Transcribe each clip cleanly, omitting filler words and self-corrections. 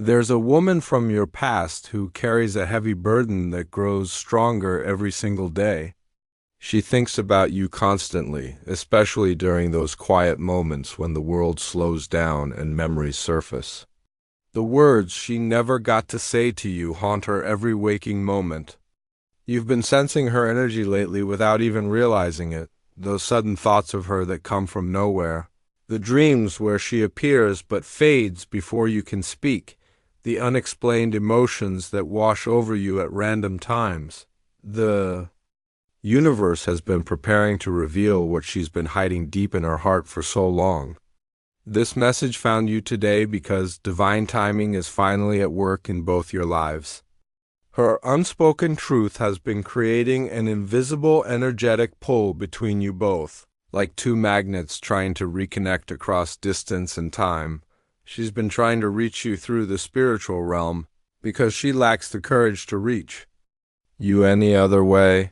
There's a woman from your past who carries a heavy burden that grows stronger every single day. She thinks about you constantly, especially during those quiet moments when the world slows down and memories surface. The words she never got to say to you haunt her every waking moment. You've been sensing her energy lately without even realizing it, those sudden thoughts of her that come from nowhere. The dreams where she appears but fades before you can speak. The unexplained emotions that wash over you at random times. The universe has been preparing to reveal what she's been hiding deep in her heart for so long. This message found you today because divine timing is finally at work in both your lives. Her unspoken truth has been creating an invisible energetic pull between you both, like two magnets trying to reconnect across distance and time. She's been trying to reach you through the spiritual realm because she lacks the courage to reach you any other way.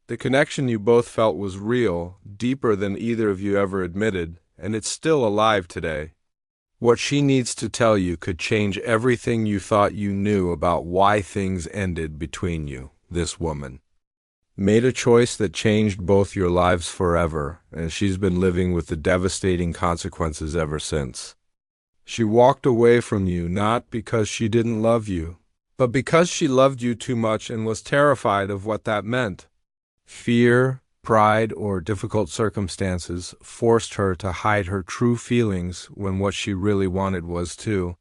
The connection you both felt was real, deeper than either of you ever admitted, and it's still alive today. What she needs to tell you could change everything you thought you knew about why things ended between you. This woman made a choice that changed both your lives forever, and she's been living with the devastating consequences ever since. She walked away from you not because she didn't love you, but because she loved you too much and was terrified of what that meant. Fear, pride, or difficult circumstances forced her to hide her true feelings when what she really wanted was to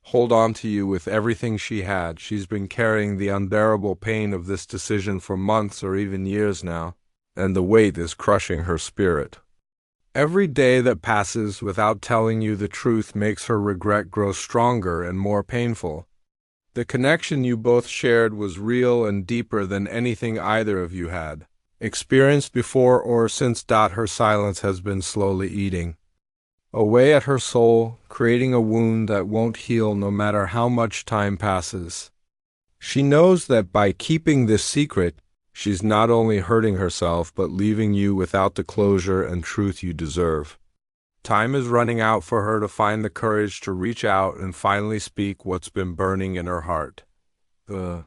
hold on to you with everything she had. She's been carrying the unbearable pain of this decision for months or even years now, and the weight is crushing her spirit. Every day that passes without telling you the truth makes her regret grow stronger and more painful. The connection you both shared was real and deeper than anything either of you had experienced before or since. Her silence has been slowly eating away at her soul, creating a wound that won't heal no matter how much time passes. She knows that by keeping this secret, she's not only hurting herself but leaving you without the closure and truth you deserve. Time is running out for her to find the courage to reach out and finally speak what's been burning in her heart. The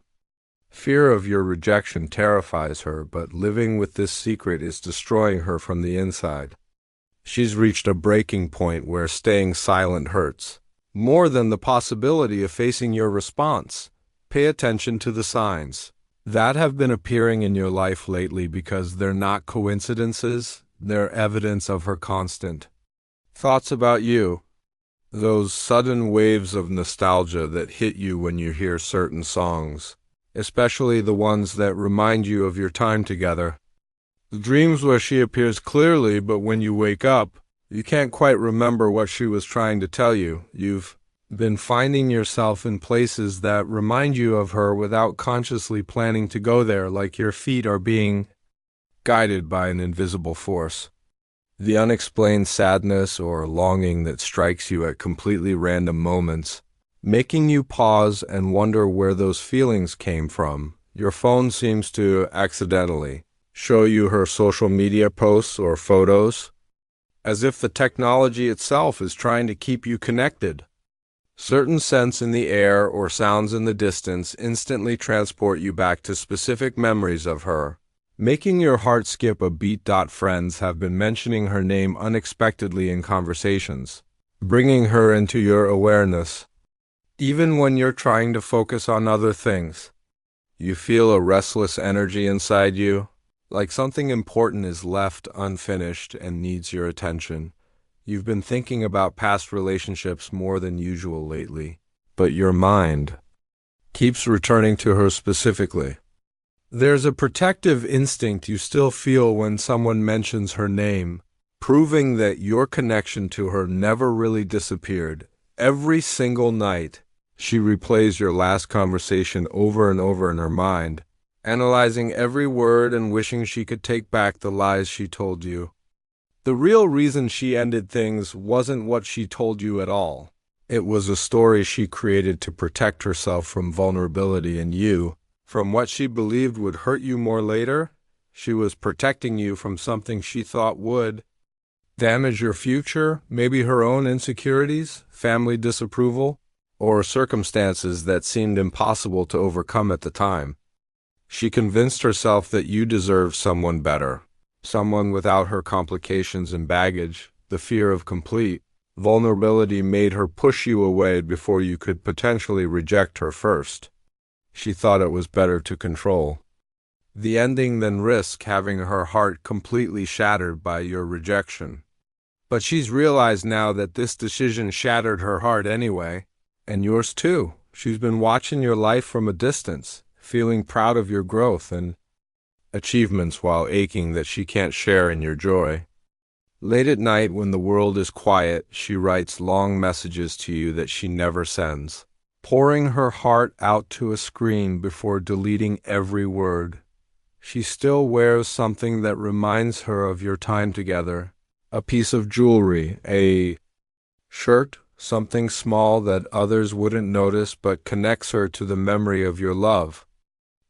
fear of your rejection terrifies her, but living with this secret is destroying her from the inside. She's reached a breaking point where staying silent hurts more than the possibility of facing your response. Pay attention to the signs that have been appearing in your life lately because they're not coincidences, they're evidence of her constant thoughts about you. Those sudden waves of nostalgia that hit you when you hear certain songs, especially the ones that remind you of your time together. The dreams where she appears clearly, but when you wake up, you can't quite remember what she was trying to tell you. You've been finding yourself in places that remind you of her without consciously planning to go there, like your feet are being guided by an invisible force. The unexplained sadness or longing that strikes you at completely random moments, making you pause and wonder where those feelings came from. Your phone seems to accidentally show you her social media posts or photos, as if the technology itself is trying to keep you connected. Certain scents in the air or sounds in the distance instantly transport you back to specific memories of her, making your heart skip a beat. Friends have been mentioning her name unexpectedly in conversations, bringing her into your awareness. Even when you're trying to focus on other things, you feel a restless energy inside you, like something important is left unfinished and needs your attention. You've been thinking about past relationships more than usual lately, but your mind keeps returning to her specifically. There's a protective instinct you still feel when someone mentions her name, proving that your connection to her never really disappeared. Every single night, she replays your last conversation over and over in her mind, analyzing every word and wishing she could take back the lies she told you. The real reason she ended things wasn't what she told you at all. It was a story she created to protect herself from vulnerability in you, from what she believed would hurt you more later. She was protecting you from something she thought would damage your future, maybe her own insecurities, family disapproval. or circumstances that seemed impossible to overcome at the time. She convinced herself that you deserve someone better, someone without her complications and baggage. The fear of complete vulnerability made her push you away before you could potentially reject her first. She thought it was better to control the ending than risk having her heart completely shattered by your rejection. But she's realized now that this decision shattered her heart anyway, and yours too. She's been watching your life from a distance, feeling proud of your growth and achievements while aching that she can't share in your joy. Late at night when the world is quiet, she writes long messages to you that she never sends, pouring her heart out to a screen before deleting every word. She still wears something that reminds her of your time together, a piece of jewelry, a shirt, something small that others wouldn't notice but connects her to the memory of your love.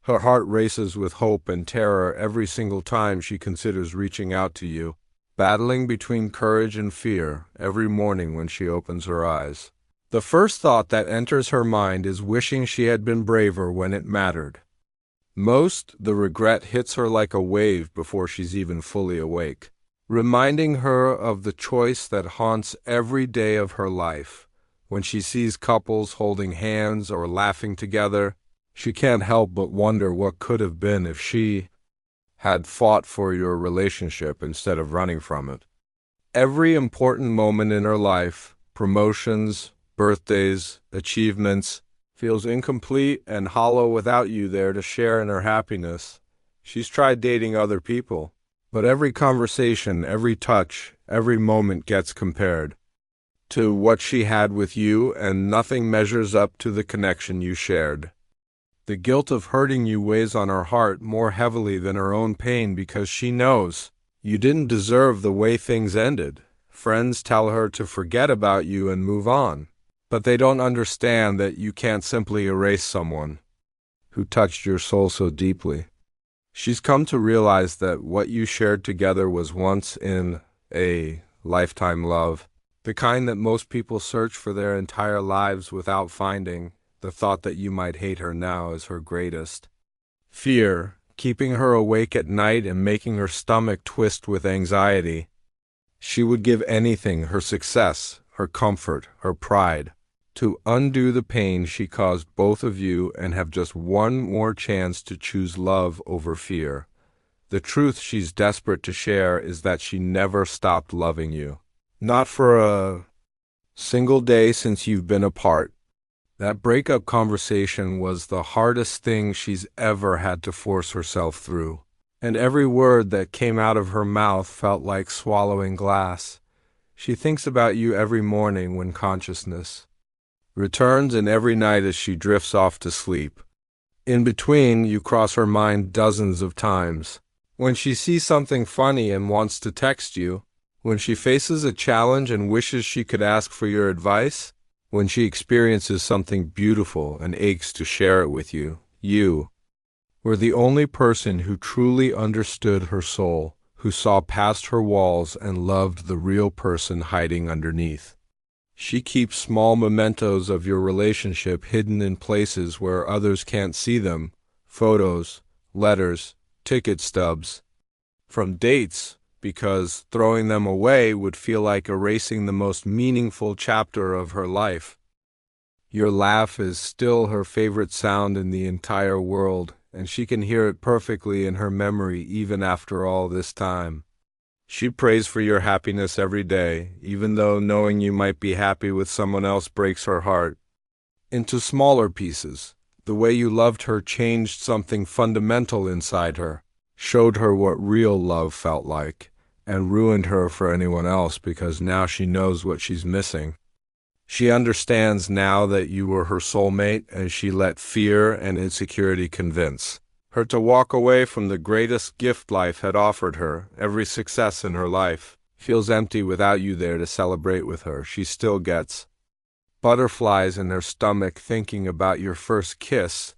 Her heart races with hope and terror every single time she considers reaching out to you, battling between courage and fear every morning when she opens her eyes. The first thought that enters her mind is wishing she had been braver when it mattered. Most, the regret hits her like a wave before she's even fully awake, reminding her of the choice that haunts every day of her life. When she sees couples holding hands or laughing together, she can't help but wonder what could have been if she had fought for your relationship instead of running from it. Every important moment in her life, promotions, birthdays, achievements, feels incomplete and hollow without you there to share in her happiness. She's tried dating other people, but every conversation, every touch, every moment gets compared to what she had with you, and nothing measures up to the connection you shared. The guilt of hurting you weighs on her heart more heavily than her own pain because she knows you didn't deserve the way things ended. Friends tell her to forget about you and move on, but they don't understand that you can't simply erase someone who touched your soul so deeply. She's come to realize that what you shared together was once in a lifetime love, the kind that most people search for their entire lives without finding. The thought that you might hate her now is her greatest fear, keeping her awake at night and making her stomach twist with anxiety. She would give anything, her success, her comfort, her pride, to undo the pain she caused both of you and have just one more chance to choose love over fear. The truth she's desperate to share is that she never stopped loving you. Not for a single day since you've been apart. That breakup conversation was the hardest thing she's ever had to force herself through, and every word that came out of her mouth felt like swallowing glass. She thinks about you every morning when consciousness returns and every night as she drifts off to sleep. In between, you cross her mind dozens of times. When she sees something funny and wants to text you, when she faces a challenge and wishes she could ask for your advice, when she experiences something beautiful and aches to share it with you, you were the only person who truly understood her soul, who saw past her walls and loved the real person hiding underneath. She keeps small mementos of your relationship hidden in places where others can't see them, photos, letters, ticket stubs, from dates, because throwing them away would feel like erasing the most meaningful chapter of her life. Your laugh is still her favorite sound in the entire world, and she can hear it perfectly in her memory even after all this time. She prays for your happiness every day, even though knowing you might be happy with someone else breaks her heart into smaller pieces. The way you loved her changed something fundamental inside her, showed her what real love felt like, and ruined her for anyone else because now she knows what she's missing. She understands now that you were her soulmate, and she let fear and insecurity convince her to walk away from the greatest gift life had offered her. Every success in her life feels empty without you there to celebrate with her. She still gets butterflies in her stomach thinking about your first kiss,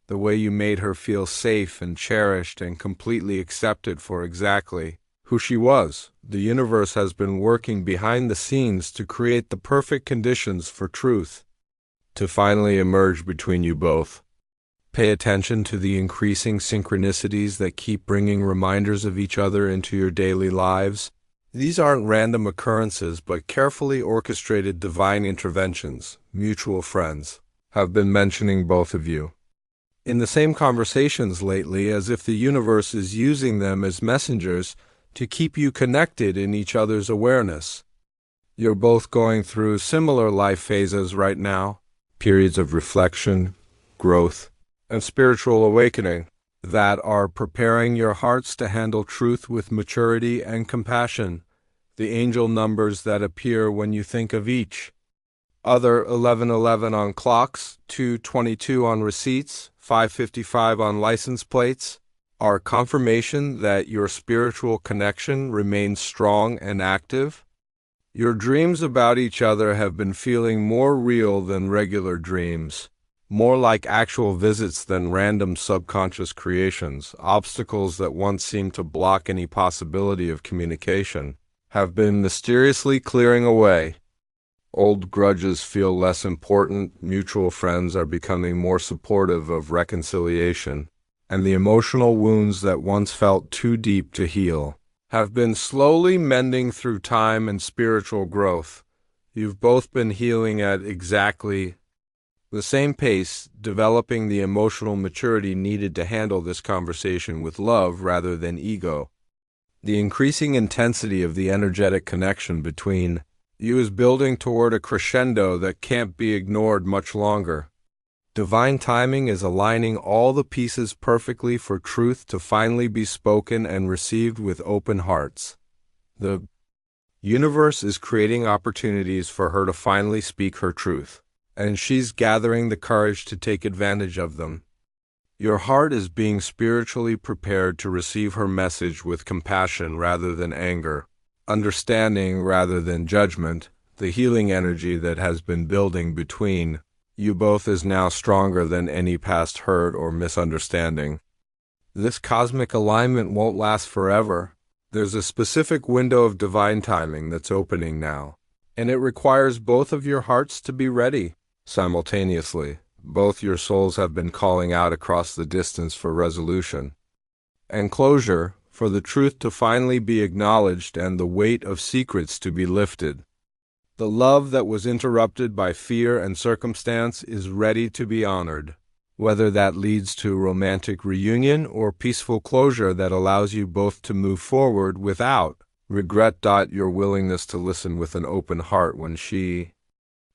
the way you made her feel safe and cherished and completely accepted for exactly who she was. The universe has been working behind the scenes to create the perfect conditions for truth to finally emerge between you both. Pay attention to the increasing synchronicities that keep bringing reminders of each other into your daily lives. These aren't random occurrences, but carefully orchestrated divine interventions. Mutual friends have been mentioning both of you in the same conversations lately, as if the universe is using them as messengers to keep you connected in each other's awareness. You're both going through similar life phases right now, periods of reflection, growth, and spiritual awakening that are preparing your hearts to handle truth with maturity and compassion. The angel numbers that appear when you think of each other: 1111 on clocks, 222 on receipts, 555 on license plates, are confirmation that your spiritual connection remains strong and active. Your dreams about each other have been feeling more real than regular dreams, more like actual visits than random subconscious creations. Obstacles that once seemed to block any possibility of communication have been mysteriously clearing away. Old grudges feel less important, mutual friends are becoming more supportive of reconciliation, and the emotional wounds that once felt too deep to heal have been slowly mending through time and spiritual growth. You've both been healing at exactly the same pace, developing the emotional maturity needed to handle this conversation with love rather than ego. The increasing intensity of the energetic connection between you is building toward a crescendo that can't be ignored much longer. Divine timing is aligning all the pieces perfectly for truth to finally be spoken and received with open hearts. The universe is creating opportunities for her to finally speak her truth, and she's gathering the courage to take advantage of them. Your heart is being spiritually prepared to receive her message with compassion rather than anger, understanding rather than judgment. The healing energy that has been building between you both is now stronger than any past hurt or misunderstanding. This cosmic alignment won't last forever. There's a specific window of divine timing that's opening now, and it requires both of your hearts to be ready. Simultaneously, both your souls have been calling out across the distance for resolution and closure, for the truth to finally be acknowledged and the weight of secrets to be lifted. The love that was interrupted by fear and circumstance is ready to be honored, whether that leads to romantic reunion or peaceful closure that allows you both to move forward without regret. Your willingness to listen with an open heart when she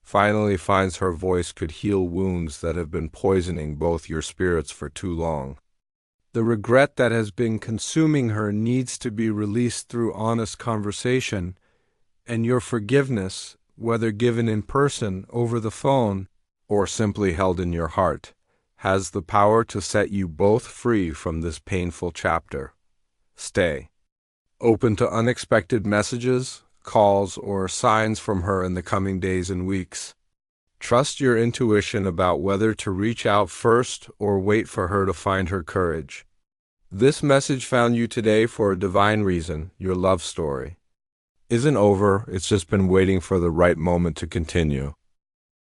finally finds her voice could heal wounds that have been poisoning both your spirits for too long. The regret that has been consuming her needs to be released through honest conversation, and your forgiveness, whether given in person, over the phone, or simply held in your heart, has the power to set you both free from this painful chapter. Stay open to unexpected messages, calls, or signs from her in the coming days and weeks. Trust your intuition about whether to reach out first or wait for her to find her courage. This message found you today for a divine reason. Your love story isn't over, it's just been waiting for the right moment to continue.